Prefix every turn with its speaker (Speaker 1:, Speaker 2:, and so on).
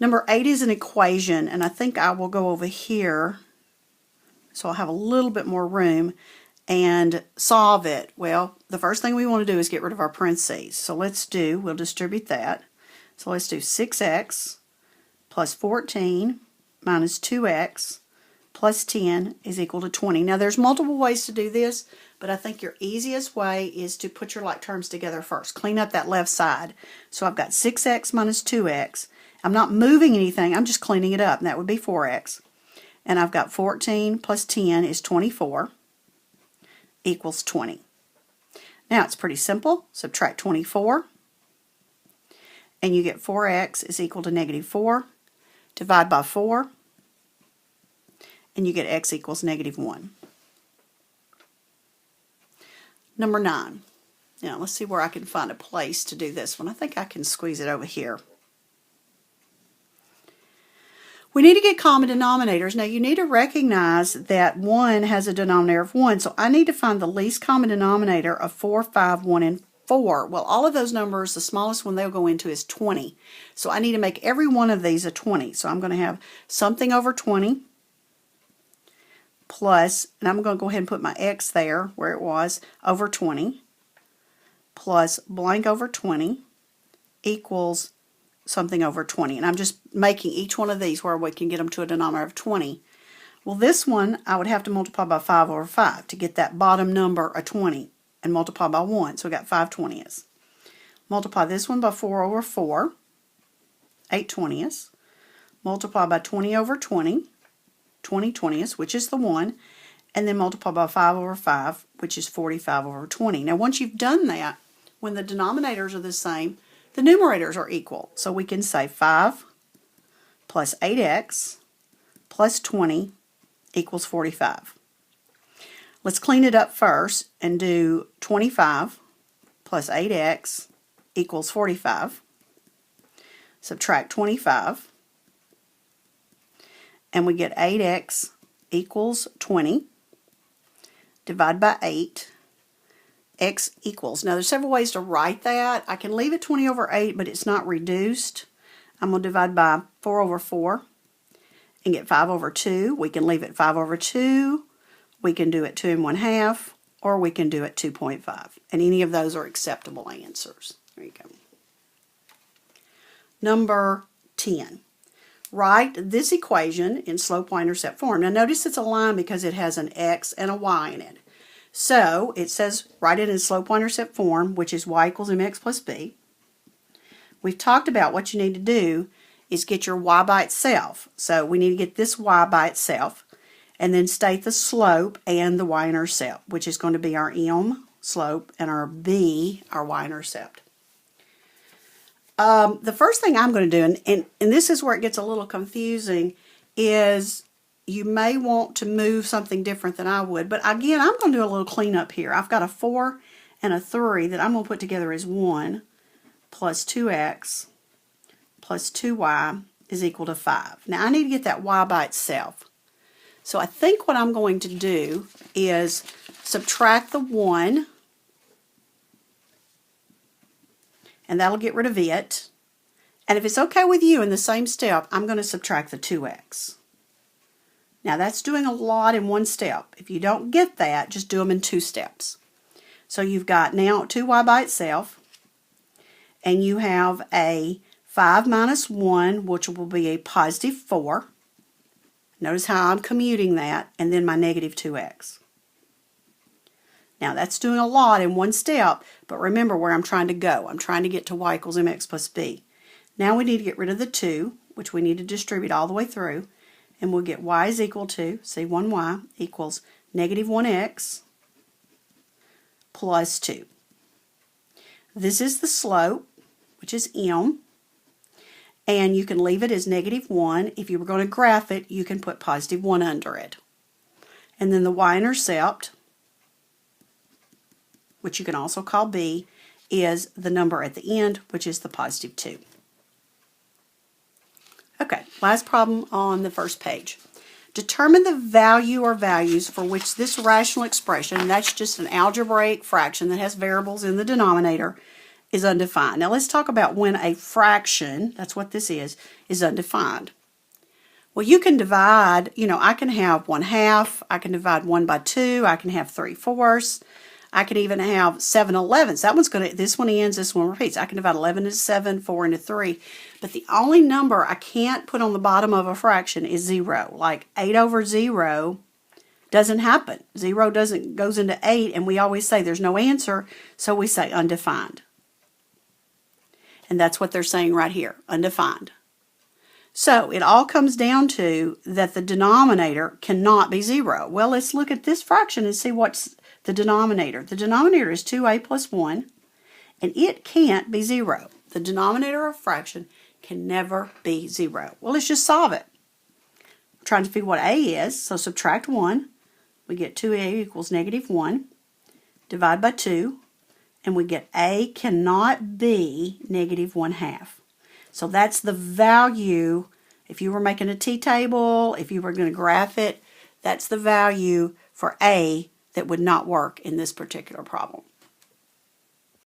Speaker 1: Number 8 is an equation, and I think I will go over here so I'll have a little bit more room and solve it. Well, the first thing we want to do is get rid of our parentheses. So we'll distribute that. So let's do 6x plus 14 minus 2x plus 10 is equal to 20. Now there's multiple ways to do this, but I think your easiest way is to put your like terms together first. Clean up that left side. So I've got 6x minus 2x. I'm not moving anything, I'm just cleaning it up, and that would be 4x. And I've got 14 plus 10 is 24 equals 20. Now it's pretty simple. Subtract 24 and you get 4x is equal to negative 4. Divide by 4 and you get x equals negative 1. Number 9. Now let's see where I can find a place to do this one. I think I can squeeze it over here. We need to get common denominators. Now you need to recognize that 1 has a denominator of 1, so I need to find the least common denominator of 4, 5, 1, and 4. Well, all of those numbers, the smallest one they'll go into is 20. So I need to make every one of these a 20. So I'm going to have something over 20 plus, and I'm going to go ahead and put my x there where it was, over 20 plus blank over 20 equals something over 20. And I'm just making each one of these where we can get them to a denominator of 20. Well, this one I would have to multiply by 5 over 5 to get that bottom number of 20 and multiply by 1. So we got 5 20ths. Multiply this one by 4 over 4, 8 20ths. Multiply by 20 over 20, 20 20ths, which is the 1. And then multiply by 5 over 5, which is 45 over 20. Now once you've done that, when the denominators are the same, the numerators are equal. So we can say 5 plus 8x plus 20 equals 45. Let's clean it up first and do 25 plus 8x equals 45. Subtract 25. And we get 8x equals 20. Divide by 8. X equals. Now there's several ways to write that. I can leave it 20 over 8, but it's not reduced. I'm going to divide by 4 over 4 and get 5 over 2. We can leave it 5 over 2. We can do it 2 1/2, or we can do it 2.5. And any of those are acceptable answers. There you go. Number 10. Write this equation in slope-y-intercept form. Now notice it's a line because it has an x and a y in it. So it says write it in slope-y-intercept form, which is y equals mx plus b. We've talked about what you need to do is get your y by itself. So we need to get this y by itself and then state the slope and the y-intercept, which is going to be our m slope and our b, our y-intercept. The first thing I'm going to do, and this is where it gets a little confusing, is you may want to move something different than I would. But again, I'm going to do a little cleanup here. I've got a 4 and a 3 that I'm going to put together as 1 plus 2x plus 2y is equal to 5. Now I need to get that y by itself. So I think what I'm going to do is subtract the 1, and that'll get rid of it. And if it's okay with you in the same step, I'm going to subtract the 2x. Now that's doing a lot in one step. If you don't get that, just do them in 2 steps. So you've got now 2y by itself, and you have a 5 minus 1, which will be a positive 4. Notice how I'm commuting that, and then my negative 2x. Now that's doing a lot in one step, but remember where I'm trying to go. I'm trying to get to y equals mx plus b. Now we need to get rid of the 2, which we need to distribute all the way through, and we'll get y is equal to, say 1y equals negative 1x plus 2. This is the slope, which is m, and you can leave it as negative 1. If you were going to graph it, you can put positive 1 under it. And then the y-intercept, which you can also call b, is the number at the end, which is the positive 2. Okay, last problem on the first page. Determine the value or values for which this rational expression, and that's just an algebraic fraction that has variables in the denominator, is undefined. Now let's talk about when a fraction, that's what this is undefined. Well, you can divide, I can have 1/2, I can divide 1 by 2, I can have 3/4, I can even have 7/11. This one ends, this one repeats. I can divide 11 into 7, 4 into 3. But the only number I can't put on the bottom of a fraction is 0. Like 8 over 0 doesn't happen. 0 goes into 8, and we always say there's no answer, so we say undefined. And that's what they're saying right here, undefined. So it all comes down to that the denominator cannot be 0. Well, let's look at this fraction and see what's the denominator. The denominator is 2a plus 1, and it can't be 0. The denominator of a fraction can never be 0. Well, let's just solve it. We're trying to figure what a is, so subtract 1. We get 2a equals -1. Divide by 2, and we get a cannot be -1/2. So that's the value. If you were making a t-table, if you were going to graph it, that's the value for a that would not work in this particular problem.